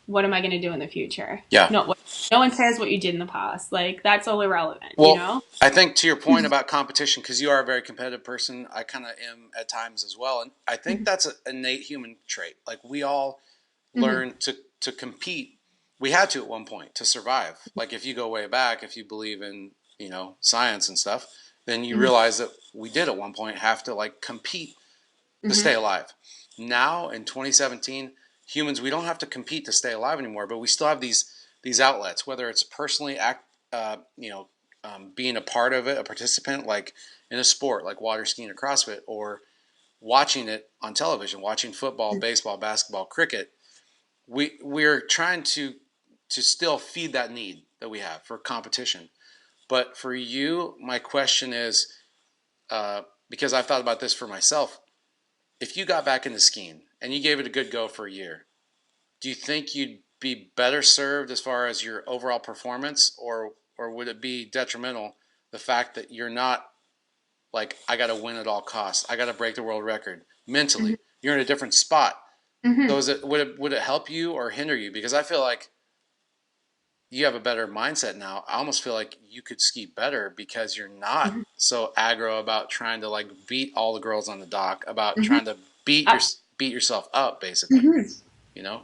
What am I going to do in the future? Yeah. Not what, no one cares what you did in the past. Like, that's all irrelevant, Well, I think to your point about competition, because you are a very competitive person, I kind of am at times as well, and I think that's an innate human trait. Like we all Mm-hmm. learn to compete. We had to at one point to survive. Like if you go way back, if you believe in science and stuff, then you Mm-hmm. realize that we did at one point have to like compete to Mm-hmm. stay alive. Now in 2017, humans we don't have to compete to stay alive anymore, but we still have these outlets, whether it's personally being a part of it, a participant, like in a sport like water skiing or CrossFit, or watching it on television, watching football, baseball, basketball, cricket. We're trying to still feed that need that we have for competition. But for you, my question is, because I've thought about this for myself, if you got back into skiing and you gave it a good go for a year, do you think you'd be better served as far as your overall performance, or would it be detrimental the fact that you're not like I got to win at all costs, I got to break the world record mentally? You're in a different spot. So Mm-hmm. would it help you or hinder you? Because I feel like you have a better mindset now. I almost feel like you could ski better because you're not Mm-hmm. so aggro about trying to like beat all the girls on the dock, about Mm-hmm. trying to beat yourself up, basically. Mm-hmm. You know?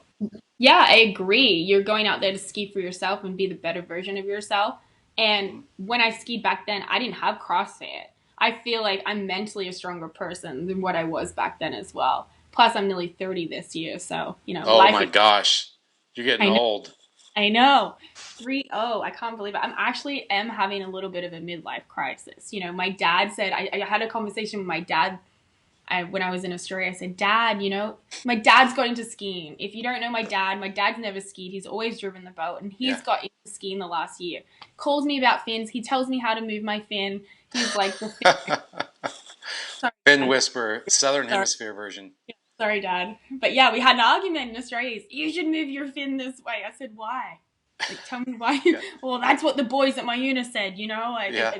Yeah, I agree. You're going out there to ski for yourself and be the better version of yourself. And when I skied back then, I didn't have CrossFit. I feel like I'm mentally a stronger person than what I was back then as well. Plus, I'm nearly 30 this year, so Oh life my is. gosh, you're getting I know, old. I know. 3-0. I can't believe it. I'm actually am having a little bit of a midlife crisis. My dad said I had a conversation with my dad when I was in Australia. I said, Dad, my dad's got into skiing. If you don't know my dad's never skied. He's always driven the boat, and he's Yeah. got into skiing the last year. Calls me about fins. He tells me how to move my fin. He's like, sorry, Fin Dad. Whisper, Southern Sorry, Hemisphere version. sorry, Dad. But yeah, we had an argument in Australia. You should move your fin this way. I said, why? Like, tell me why. Yeah. Well, that's what the boys at my unit said. Yeah.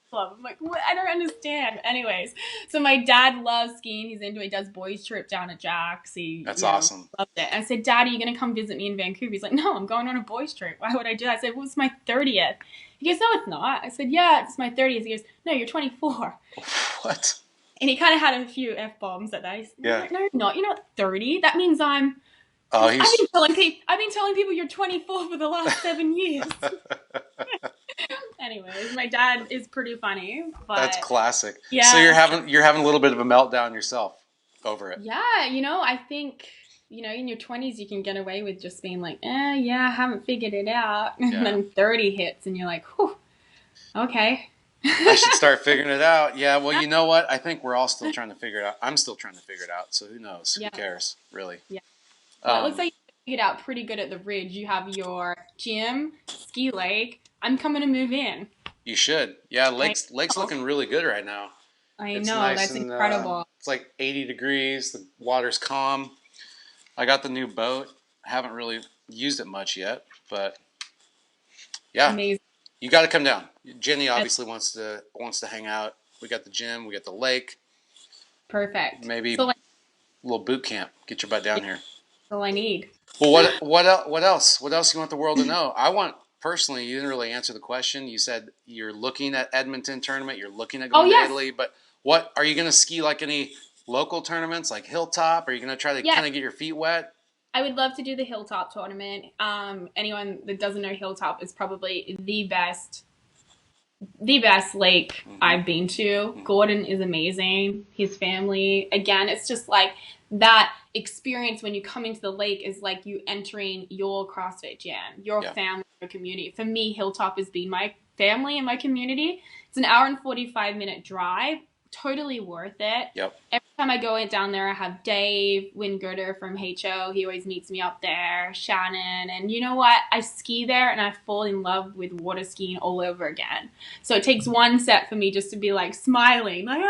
club. I'm like, what? I don't understand. Anyways, so my dad loves skiing. He's into it. He does boys trip down at Jack's. He, That's awesome. loved it. And I said, Dad, are you going to come visit me in Vancouver? He's like, no, I'm going on a boys trip. Why would I do that? I said, well, it's my 30th. He goes, no, it's not. I said, yeah, it's my 30th. He goes, no, you're 24. What? And he kind of had a few F-bombs that day. Yeah. Like, no, you're not. You're not 30. That means I'm... Oh, I've been telling people you're 24 for the last 7 years. Anyways, my dad is pretty funny, but That's classic. yeah. So you're having a little bit of a meltdown yourself over it. Yeah, I think in your 20s you can get away with just being like, yeah, I haven't figured it out, and then 30 hits, and you're like, whew, okay. I should start figuring it out. Yeah, well, you know what? I think we're all still trying to figure it out. I'm still trying to figure it out, so who knows? Yeah. Who cares, really? Yeah. Well, it looks like you figured out pretty good at the Ridge. You have your gym, ski lake. I'm coming to move in. You should. Yeah, lake's looking really good right now. It's nice, that's incredible. It's like 80 degrees. The water's calm. I got the new boat. I haven't really used it much yet, but yeah. Amazing. You got to come down. Jenny obviously wants to hang out. We got the gym. We got the lake. Perfect. Maybe a little boot camp. Get your butt down here. That's all I need. Well, what else? What else you want the world to know? I want personally. You didn't really answer the question. You said you're looking at Edmonton tournament. You're looking at going to Italy. But what are you going to ski? Like any local tournaments, like Hilltop? Are you going to try to kind of get your feet wet? I would love to do the Hilltop tournament. Anyone that doesn't know Hilltop is probably the best lake I've been to. Gordon is amazing. His family, again, it's just like that experience when you come into the lake is like you entering your CrossFit gym, your family, your community. For me, Hilltop has been my family and my community. It's an hour and 45-minute drive. Totally worth it. Yep. Every time I go down there, I have Dave Wingooder from HO. He always meets me up there. Shannon. And you know what? I ski there and I fall in love with water skiing all over again. So it takes one set for me just to be like smiling. Like,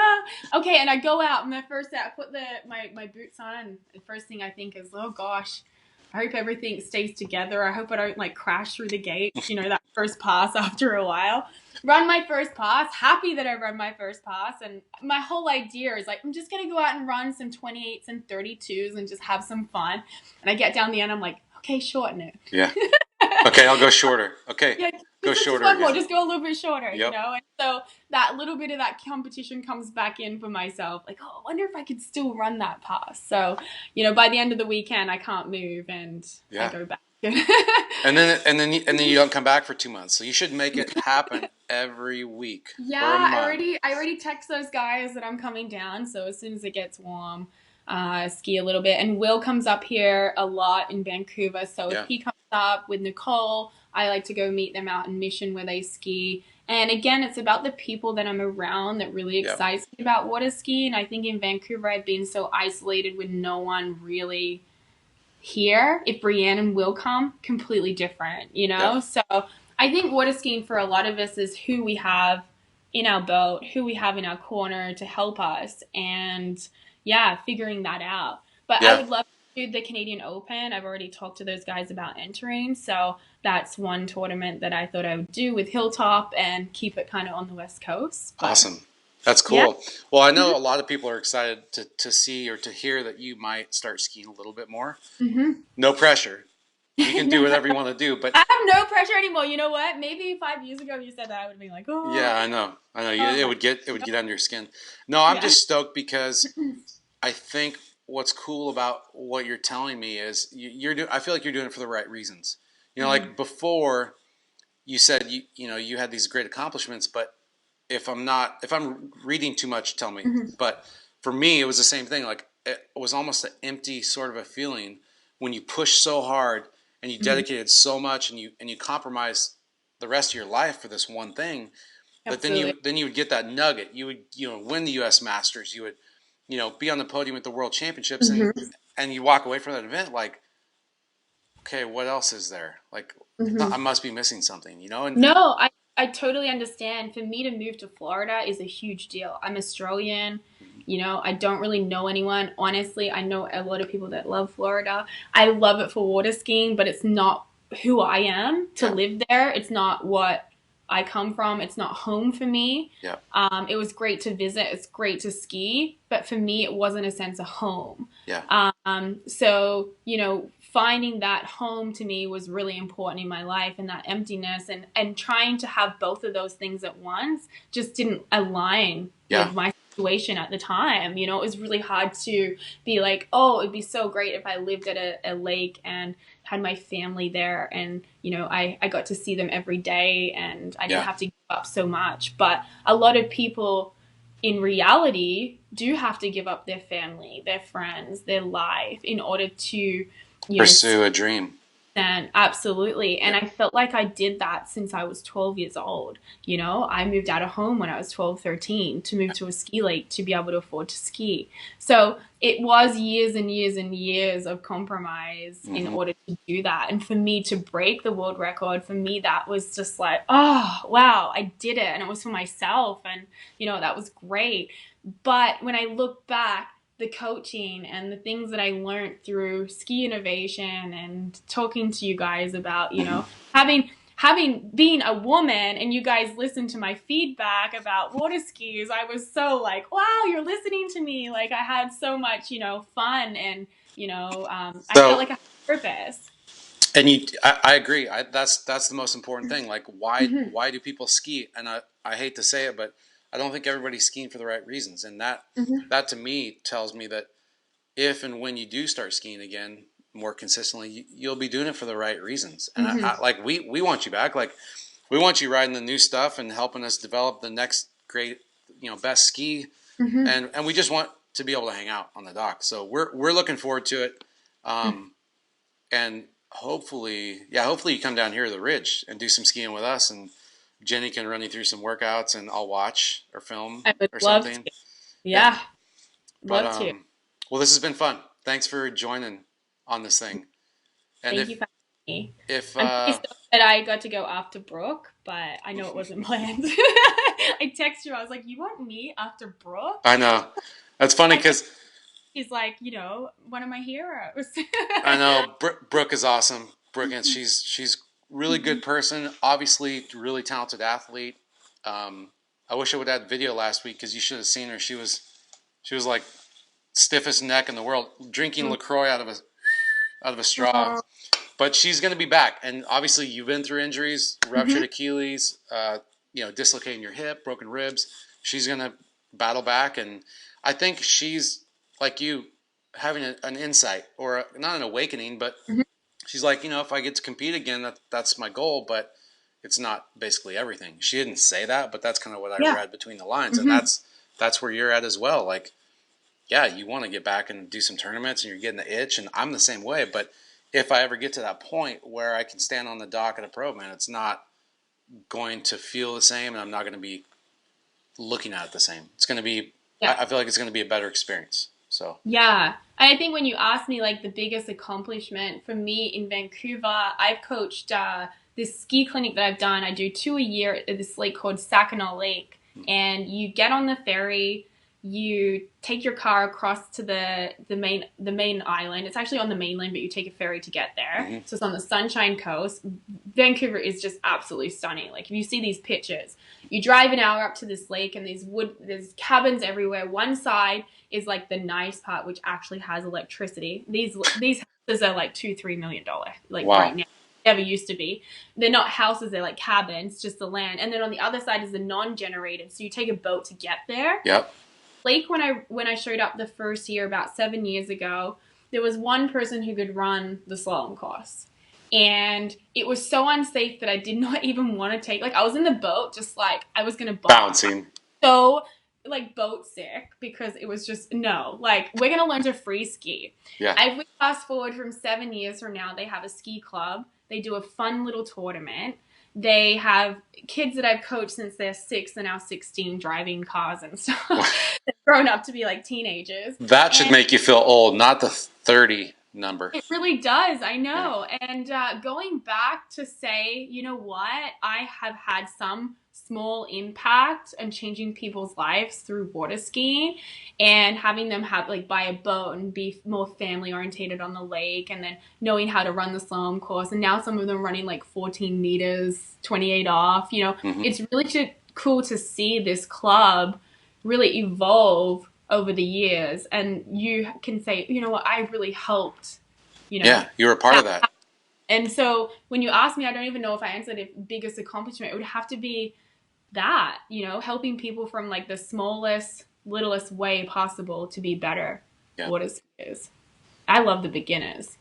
okay. And I go out and the first set, I put my boots on. And the first thing I think is, oh gosh, I hope everything stays together. I hope I don't like crash through the gates, that first pass after a while. Run my first pass, happy that I run my first pass. And my whole idea is like, I'm just going to go out and run some 28s and 32s and just have some fun. And I get down the end, I'm like, okay, shorten it. Yeah. Okay, I'll go shorter. Okay, go shorter. Just go a little bit shorter, yep. And so that little bit of that competition comes back in for myself. Like, I wonder if I could still run that pass. So, by the end of the weekend, I can't move and I go back. and then you don't come back for 2 months. So you should make it happen every week. Yeah, I already text those guys that I'm coming down. So as soon as it gets warm, ski a little bit. And Will comes up here a lot in Vancouver. So if he comes up with Nicole, I like to go meet them out in Mission where they ski. And again, it's about the people that I'm around that really excites me about water skiing. I think in Vancouver, I've been so isolated with no one really here. If Brianne and Will come, completely different, So I think water skiing for a lot of us is who we have in our boat, who we have in our corner to help us, and figuring that out. But I would love to do the Canadian Open. I've already talked to those guys about entering, so that's one tournament that I thought I would do with Hilltop and keep it kind of on the West Coast. Awesome. That's cool. Yeah. Well, I know a lot of people are excited to see or to hear that you might start skiing a little bit more. Mm-hmm. No pressure. You can do whatever you want to do, but I have no pressure anymore. You know what? Maybe 5 years ago you said that, I would be like, oh. Yeah, I know. It would get under your skin. No, I'm just stoked because I think what's cool about what you're telling me is I feel like you're doing it for the right reasons. Like before, you said you had these great accomplishments, but if I'm reading too much, tell me. Mm-hmm. But for me, it was the same thing. Like it was almost an empty sort of a feeling when you push so hard and you dedicated so much and you compromise the rest of your life for this one thing. Absolutely. But then you would get that nugget. You would win the U.S. Masters. You would be on the podium at the World Championships, and you walk away from that event like, okay, what else is there? Like I must be missing something, And no, I totally understand. For me to move to Florida is a huge deal. I'm Australian. I don't really know anyone. Honestly, I know a lot of people that love Florida. I love it for water skiing, but it's not who I am to live there. It's not what I come from, it's not home for me. Yeah. It was great to visit, it's great to ski, but for me, it wasn't a sense of home. Yeah. So, finding that home to me was really important in my life, and that emptiness and trying to have both of those things at once just didn't align Yeah. with my situation at the time. It was really hard to be like, oh, it'd be so great if I lived at a lake and had my family there, and I got to see them every day, and I didn't Yeah. have to give up so much. But a lot of people in reality do have to give up their family, their friends, their life in order to, Pursue a dream. and absolutely. And Yeah. I felt like I did that since I was 12 years old. I moved out of home when I was 12, 13 to move to a ski lake to be able to afford to ski. So it was years and years and years of compromise in order to do that. And for me to break the world record, for me, that was just like, oh, wow, I did it. And it was for myself. And, that was great. But when I look back, the coaching and the things that I learned through ski innovation and talking to you guys about, having being a woman, and you guys listened to my feedback about water skis, I was so like, wow, you're listening to me. Like I had so much, fun, and, I felt So, like I had purpose. and I agree. That's the most important thing. Like, why do people ski? And I hate to say it, but I don't think everybody's skiing for the right reasons. And that to me tells me that if and when you do start skiing again more consistently, you'll be doing it for the right reasons. And like we want you back. Like we want you riding the new stuff and helping us develop the next great, best ski. And we just want to be able to hang out on the dock. So we're looking forward to it. And hopefully you come down here to the ridge and do some skiing with us, and Jenny can run you through some workouts and I'll watch or film I would or love something. to. Yeah. Yeah, But love to. well, this has been fun. Thanks for joining on this thing. And Thank you for having me. if I'm pretty stoked that I got to go after Brooke, but I know it wasn't planned. I texted you. I was like, "You want me after Brooke?" I know that's funny I think because he's like, one of my heroes. I know Brooke is awesome. Brooke, and she's really good person. Obviously, really talented athlete. I wish I would have had video last week because you should have seen her. She was like stiffest neck in the world, drinking LaCroix out of a straw. Oh, But she's going to be back, and obviously you've been through injuries, ruptured Achilles, dislocating your hip, broken ribs. She's going to battle back, and I think she's like you, having an insight or not an awakening, but she's like, if I get to compete again, that's my goal, but it's not basically everything. She didn't say that, but that's kind of what I yeah. read between the lines, and that's where you're at as well. Like, yeah, you want to get back and do some tournaments, and you're getting the itch, and I'm the same way, but if I ever get to that point where I can stand on the dock at a pro man, it's not going to feel the same, and I'm not going to be looking at it the same. It's going to be, Yeah. I feel like it's going to be a better experience. So, Yeah. I think when you ask me like the biggest accomplishment for me in Vancouver, I've coached this ski clinic that I've done. I do 2 a year at this lake called Saginaw Lake. And you get on the ferry, you take your car across to the main island. It's actually on the mainland, but you take a ferry to get there. So it's on the Sunshine Coast. Vancouver is just absolutely stunning. Like if you see these pictures, you drive an hour up to this lake, and there's cabins everywhere. One side is like the nice part, which actually has electricity. These houses are like $2-3 million, like wow. right now. Never used to be. They're not houses, they're like cabins, just the land. And then on the other side is the non-generated, so you take a boat to get there. Yep. Lake, when I showed up the first year about 7 years ago, there was one person who could run the slalom course. And it was so unsafe that I did not even want to take, like I was in the boat just like I was going to Bouncing. So like boat sick, because it was just no, like we're going to learn to free ski. Yeah. If we fast forward from 7 years from now, they have a ski club. They do a fun little tournament. They have kids that I've coached since they're 6 and now 16 driving cars and stuff. They've grown up to be like teenagers. That should make you feel old, not the 30 number. It really does. I Yeah. know. And going back to say, you know what? I have had some small impact on changing people's lives through water skiing and having them have like buy a boat and be more family orientated on the lake and then knowing how to run the slalom course. And now some of them running like 14 meters, 28 off. Hmm. It's really cool to see this club really evolve over the years. And you can say, you know what, I really helped you know Yeah, you were a part of that. that. And so when you ask me, I don't even know if I answered it. Biggest accomplishment, it would have to be that, helping people from like the smallest, littlest way possible to be better Yeah. water skiers. I love the beginners.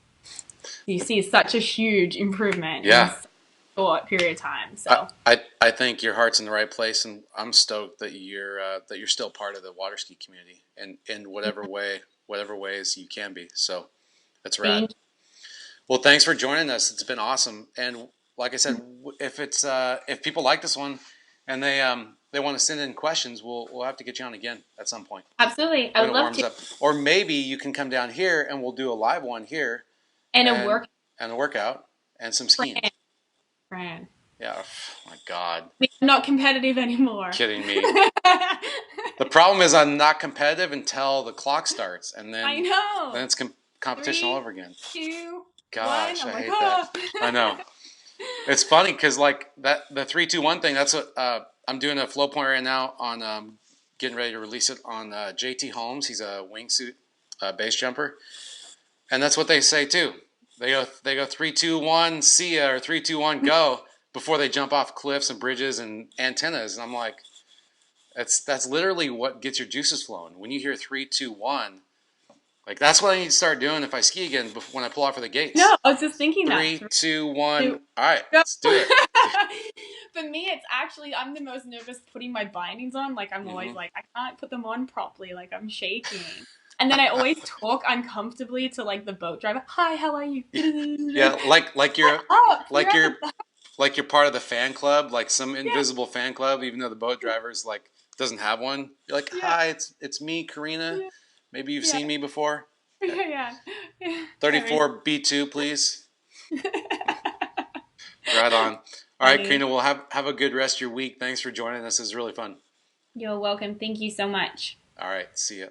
You see such a huge improvement in Yeah. a short period of time. I, So I think your heart's in the right place, and I'm stoked that you're still part of the water ski community, and in whatever ways you can be. So that's rad. thank Well, thanks for joining us. It's been awesome. And like I said, if people like this one and they want to send in questions, we'll have to get you on again at some point absolutely. I when would it love warms to. up. Or maybe you can come down here and we'll do a live one here And a and work and a workout and some skiing. plan. Fran. Yeah. Oh my God. I'm not competitive anymore. Kidding me. The problem is I'm not competitive until the clock starts, and I then know. it's competition all over again. 2, 1. Gosh, I'm I like, hate that. oh. I know. It's funny because like the 3-2-1 thing. That's what I'm doing a flow point right now on getting ready to release it on JT Holmes. He's a wingsuit base jumper, and that's what they say too. They go 3-2-1 see ya or 3-2-1 go before they jump off cliffs and bridges and antennas. And I'm like, that's literally what gets your juices flowing. When you hear 3-2-1, like that's what I need to start doing if I ski again when I pull out for the gates. No, I was just thinking that. 3-2-1. 2, All right, go. let's do it. For me, it's actually, I'm the most nervous putting my bindings on. Like, I'm always Hmm. like, I can't put them on properly. Like, I'm shaking. And then I always talk uncomfortably to like the boat driver. Hi, how are you? Yeah, like you're Up, you're like at you're the like you're part of the fan club, like some yeah, invisible fan club, even though the boat driver's like doesn't have one. You're like, yeah, hi, it's me, Karina. yeah, Maybe you've yeah, seen me before. yeah, yeah. Very 34B2, please. Right on. All right, funny. Karina, we'll have a good rest of your week. Thanks for joining us. It's really fun. You're welcome. Thank you so much. All right, see ya.